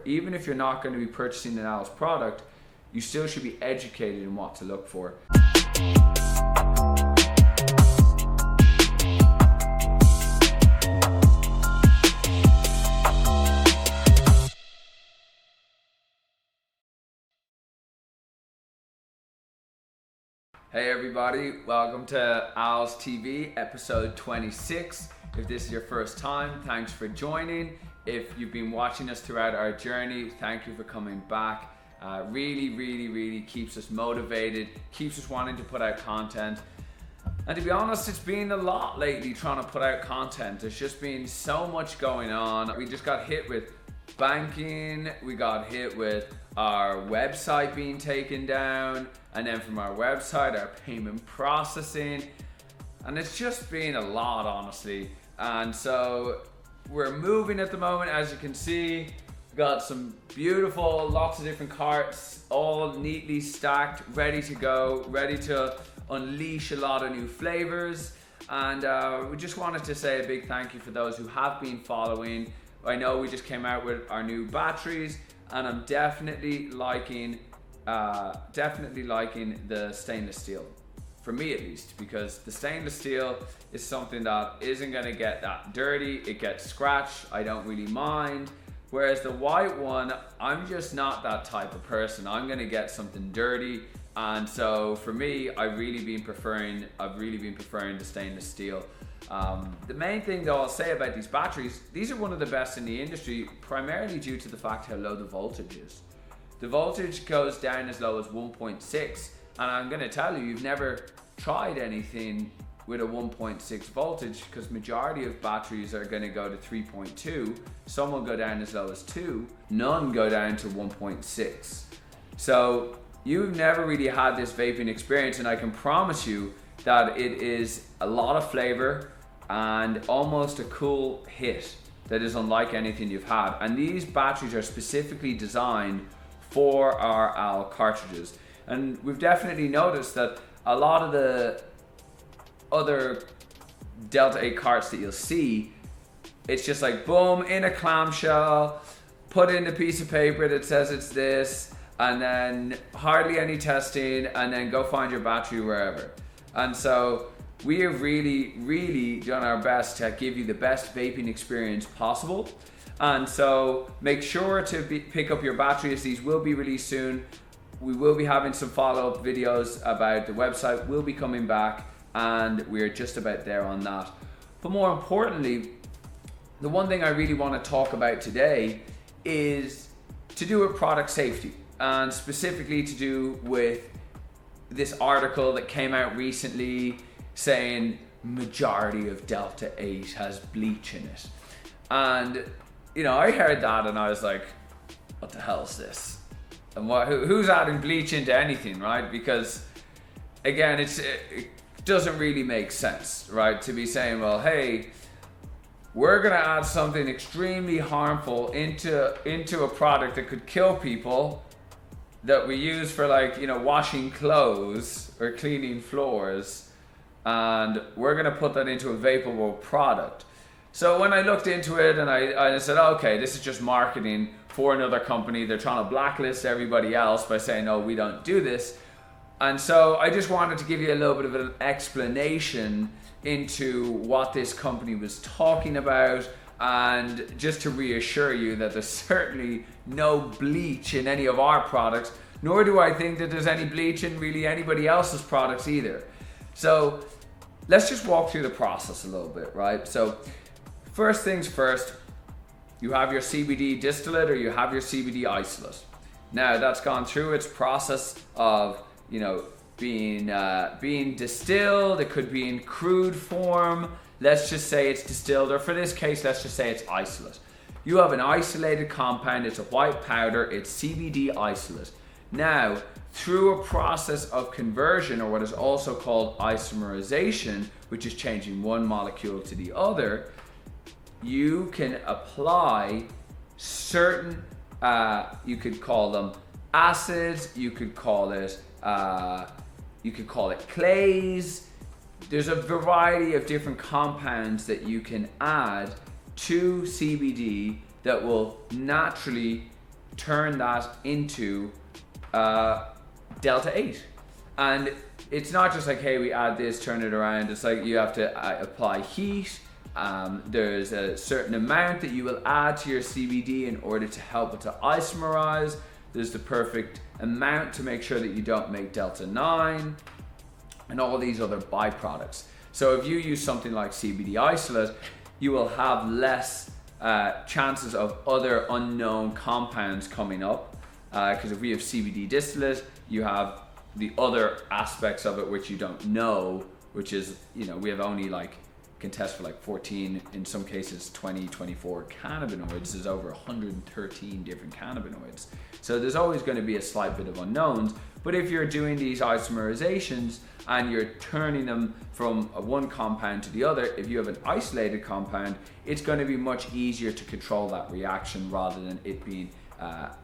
even if you're not going to be purchasing an Owl's product, you still should be educated in what to look for. Hey everybody, welcome to Owls TV episode 26. If this is your first time, thanks for joining. If you've been watching us throughout our journey, thank you for coming back. Really keeps us motivated, keeps us wanting to put out content. And to be honest, it's been a lot lately trying to put out content. There's just been so much going on. We just got hit with banking, we got hit with our website being taken down, and then from our website, our payment processing. And it's just been a lot, honestly. And so we're moving at the moment, as you can see. We've got some beautiful, lots of different carts, all neatly stacked, ready to go, ready to unleash a lot of new flavors. And we just wanted to say a big thank you for those who have been following. I know we just came out with our new batteries, and I'm definitely liking the stainless steel, for me at least, because the stainless steel is something that isn't going to get that dirty. It gets scratched, I don't really mind. Whereas the white one, I'm just not that type of person. I'm going to get something dirty, and so for me, I've really been preferring the stainless steel. The main thing though I'll say about these batteries, these are one of the best in the industry, primarily due to the fact how low the voltage is. The voltage goes down as low as 1.6, and I'm going to tell you, you've never tried anything with a 1.6 voltage, because majority of batteries are going to go to 3.2, some will go down as low as 2, none go down to 1.6. So you've never really had this vaping experience, and I can promise you that it is a lot of flavor and almost a cool hit that is unlike anything you've had. And these batteries are specifically designed for our Owl cartridges. And we've definitely noticed that a lot of the other Delta 8 carts that you'll see, it's just like boom, in a clamshell, put in a piece of paper that says it's this, and then hardly any testing, and then go find your battery wherever. And so we have really done our best to give you the best vaping experience possible. And so make sure to pick up your batteries. These will be released soon. We will be having some follow-up videos about the website. We'll be coming back, and we're just about there on that. But more importantly, the one thing I really want to talk about today is to do with product safety, and specifically to do with this article that came out recently saying majority of Delta 8 has bleach in it. And you know, I heard that and I was like, what the hell is this? And who's adding bleach into anything, right? Because again, it doesn't really make sense, right? To be saying, well, hey, we're gonna add something extremely harmful into a product that could kill people, that we use for, like, you know, washing clothes or cleaning floors, and we're gonna put that into a vapable product. So when I looked into it, and I said, okay, this is just marketing for another company. They're trying to blacklist everybody else by saying, no, we don't do this. And so I just wanted to give you a little bit of an explanation into what this company was talking about, and just to reassure you that there's certainly no bleach in any of our products, nor do I think that there's any bleach in really anybody else's products either. So let's just walk through the process a little bit, right? So first things first, you have your CBD distillate or you have your CBD isolate. Now that's gone through its process of, you know, being distilled. It could be in crude form. Let's just say it's distilled, or for this case, let's just say it's isolate. You have an isolated compound, it's a white powder, it's CBD isolate. Now, through a process of conversion, or what is also called isomerization, which is changing one molecule to the other, you can apply certain, you could call them acids, you could call it clays. There's a variety of different compounds that you can add to CBD that will naturally turn that into delta 8. And it's not just like, hey, we add this, turn it around. It's like you have to apply heat. There's a certain amount that you will add to your CBD in order to help it to isomerize. There's the perfect amount to make sure that you don't make delta 9 and all these other byproducts. So if you use something like CBD isolate, you will have less chances of other unknown compounds coming up, because if we have CBD distillate, you have the other aspects of it which you don't know, which is, we have only can test for 14, in some cases 20, 24 cannabinoids. There's over 113 different cannabinoids. So there's always going to be a slight bit of unknowns. But if you're doing these isomerizations and you're turning them from one compound to the other, if you have an isolated compound, it's going to be much easier to control that reaction rather than it being,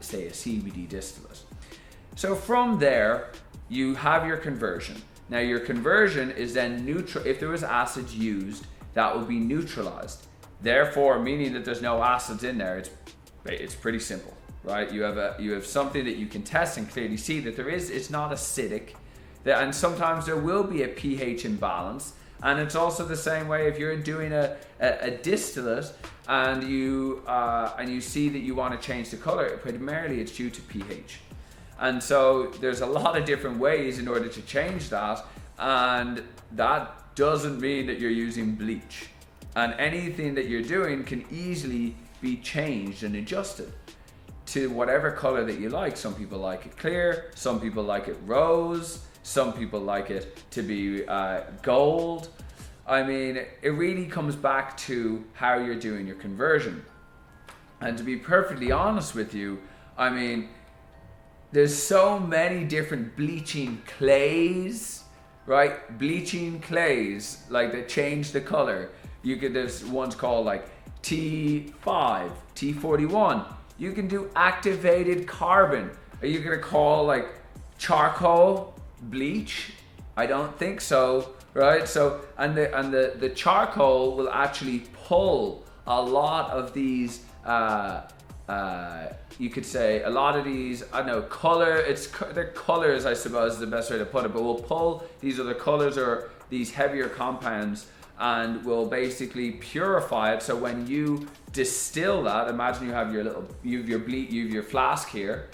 say, a CBD distillate. So from there, you have your conversion. Now your conversion is then neutral. If there was acids used, that will be neutralized. Therefore, meaning that there's no acids in there, it's pretty simple, right? You have something that you can test and clearly see that it's not acidic, and sometimes there will be a pH imbalance. And it's also the same way if you're doing a distillate and you see that you want to change the color. Primarily, it's due to pH. And so there's a lot of different ways in order to change that, and that doesn't mean that you're using bleach. And anything that you're doing can easily be changed and adjusted to whatever color that you like. Some people like it clear, some people like it rose, some people like it to be gold. I mean, it really comes back to how you're doing your conversion. And to be perfectly honest with you, I mean, there's so many different bleaching clays, right? Bleaching clays, that change the color. There's ones called T5, T41. You can do activated carbon. Are you gonna call charcoal bleach? I don't think so, right? So, and the charcoal will actually pull a lot of these, you could say a lot of these, I don't know, they're colors, I suppose is the best way to put it, but we'll pull these other colors or these heavier compounds and will basically purify it. So when you distill that, imagine you have your flask here,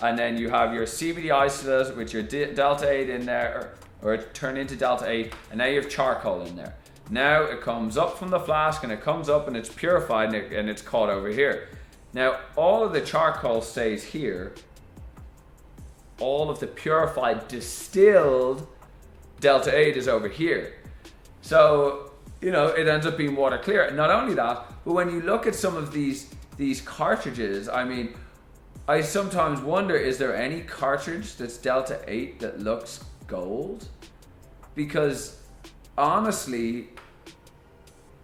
and then you have your CBD isolate with your delta 8 in there, or it turned into delta 8, and now you have charcoal in there. Now it comes up from the flask and it comes up and it's purified and it's caught over here. Now all of the charcoal stays here. All of the purified distilled delta 8 is over here. So, it ends up being water clear. Not only that, but when you look at some of these cartridges, I mean, I sometimes wonder, is there any cartridge that's delta 8 that looks gold? Because honestly,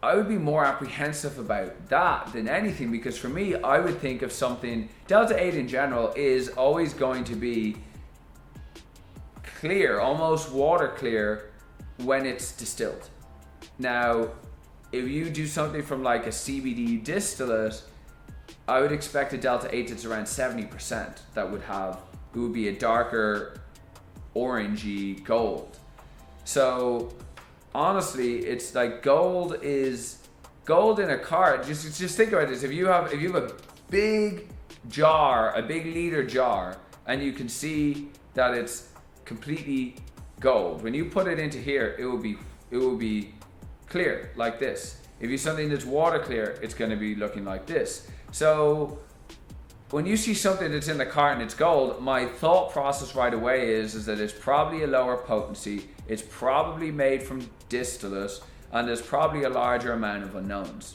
I would be more apprehensive about that than anything, because for me, I would think of something, delta 8 in general is always going to be clear, almost water clear when it's distilled. Now, if you do something from a CBD distillate, I would expect a delta 8 that's around 70%. It would be a darker orangey gold. So honestly, it's gold in a cart. Just think about this. If you have a big jar, a big liter jar, and you can see that it's completely gold, when you put it into here, it will be clear like this. If you something that's water clear, it's going to be looking like this. So when you see something that's in the cart and it's gold, my thought process right away is that it's probably a lower potency, it's probably made from distillate, and there's probably a larger amount of unknowns.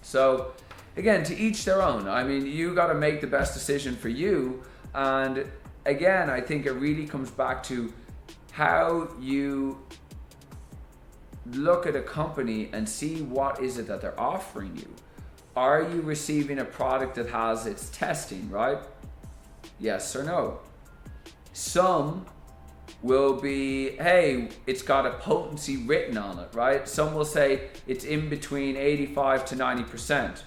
So again, to each their own. I mean, you got to make the best decision for you. And again, I think it really comes back to how you look at a company and see what is it that they're offering you. Are you receiving a product that has its testing, right? Yes or no? Some will be, hey, it's got a potency written on it, right? Some will say it's in between 85 to 90%.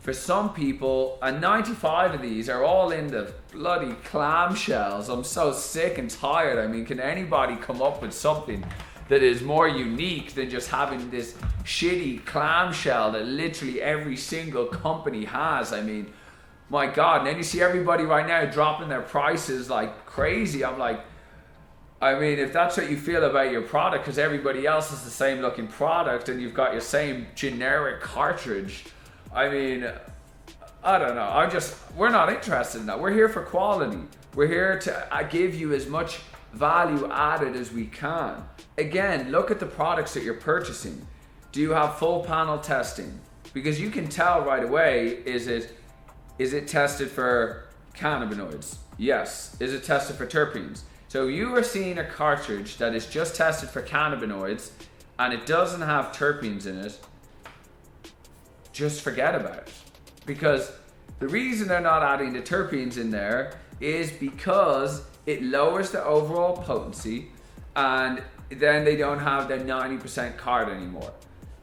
for some people, and 95 of these are all in the bloody clamshells. I'm so sick and tired. I mean, can anybody come up with something that is more unique than just having this shitty clamshell that literally every single company has? I mean, my God. And then you see everybody right now dropping their prices like crazy. I'm like, I mean, if that's what you feel about your product, because everybody else is the same looking product and you've got your same generic cartridge, I mean, I don't know. We're not interested in that. We're here for quality. We're here to give you as much value added as we can. Again, look at the products that you're purchasing. Do you have full panel testing? Because you can tell right away, is it tested for cannabinoids? Yes. Is it tested for terpenes? So you are seeing a cartridge that is just tested for cannabinoids and it doesn't have terpenes in it, just forget about it. Because the reason they're not adding the terpenes in there is because it lowers the overall potency, and then they don't have their 90% card anymore.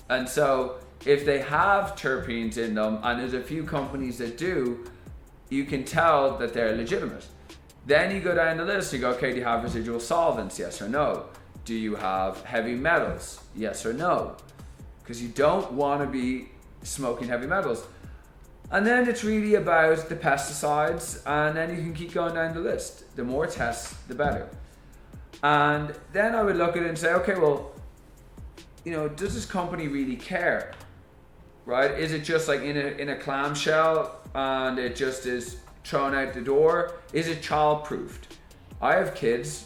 And so if they have terpenes in them, and there's a few companies that do, you can tell that they're legitimate. Then you go down the list, you go, okay, do you have residual solvents? Yes or no? Do you have heavy metals? Yes or no? Because you don't want to be smoking heavy metals. And then it's really about the pesticides, and then you can keep going down the list. The more tests, the better. And then I would look at it and say, okay, well, does this company really care? Right? Is it just like in a clamshell and it just is thrown out the door? Is it child-proofed? I have kids.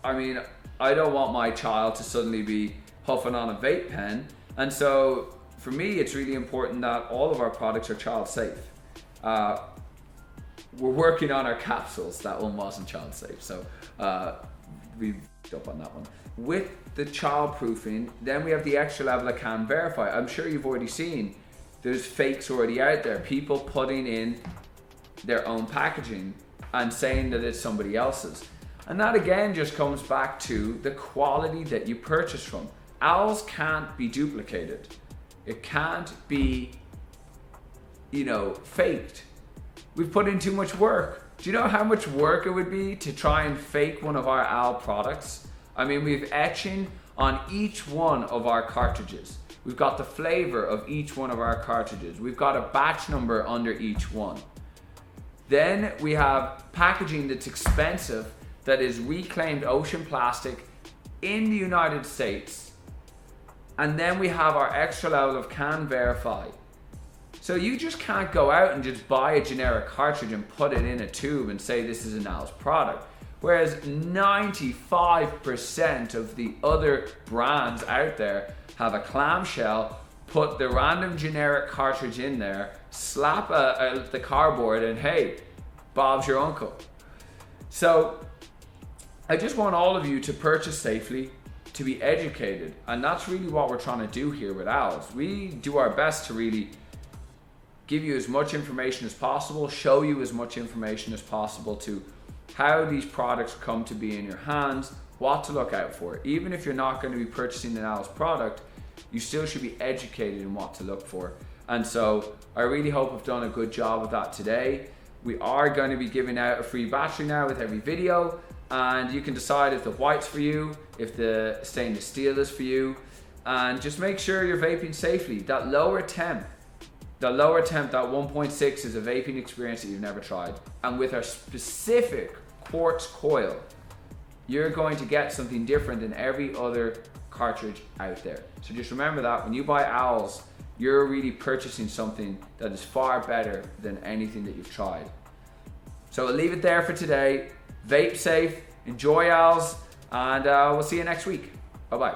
I mean, I don't want my child to suddenly be puffing on a vape pen. And so for me, it's really important that all of our products are child safe. We're working on our capsules. That one wasn't child safe. So we up on that one. With the child proofing, then we have the extra level of can verify. I'm sure you've already seen there's fakes already out there. People putting in their own packaging and saying that it's somebody else's. And that again just comes back to the quality that you purchase from. Owls can't be duplicated. It can't be, faked. We've put in too much work. Do you know how much work it would be to try and fake one of our owl products? I mean, we've etching on each one of our cartridges. We've got the flavor of each one of our cartridges. We've got a batch number under each one. Then we have packaging that's expensive, that is reclaimed ocean plastic in the United States. And then we have our extra level of can verify. So you just can't go out and just buy a generic cartridge and put it in a tube and say this is an Owl's product. Whereas 95% of the other brands out there have a clamshell, put the random generic cartridge in there, slap the cardboard, and hey, Bob's your uncle. So I just want all of you to purchase safely, to be educated, and that's really what we're trying to do here with Owls. We do our best to really give you as much information as possible, show you as much information as possible to how these products come to be in your hands, what to look out for. Even if you're not going to be purchasing an Owls product, you still should be educated in what to look for. And so I really hope I've done a good job of that today. We are going to be giving out a free battery now with every video, and you can decide if the white's for you, if the stainless steel is for you, and just make sure you're vaping safely. That lower temp, that 1.6 is a vaping experience that you've never tried. And with our specific quartz coil, you're going to get something different than every other cartridge out there. So just remember that when you buy Owls, you're really purchasing something that is far better than anything that you've tried. So I'll leave it there for today. Vape safe, enjoy Owls, and we'll see you next week. Bye-bye.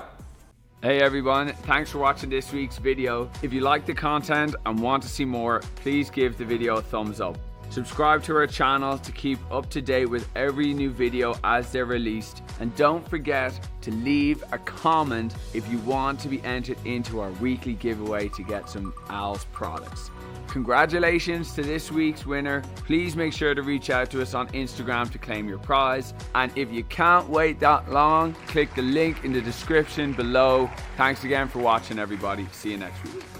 Hey everyone, thanks for watching this week's video. If you like the content and want to see more, please give the video a thumbs up. Subscribe to our channel to keep up to date with every new video as they're released. And don't forget to leave a comment if you want to be entered into our weekly giveaway to get some Owls products. Congratulations to this week's winner. Please make sure to reach out to us on Instagram to claim your prize. And if you can't wait that long, click the link in the description below. Thanks again for watching, everybody. See you next week.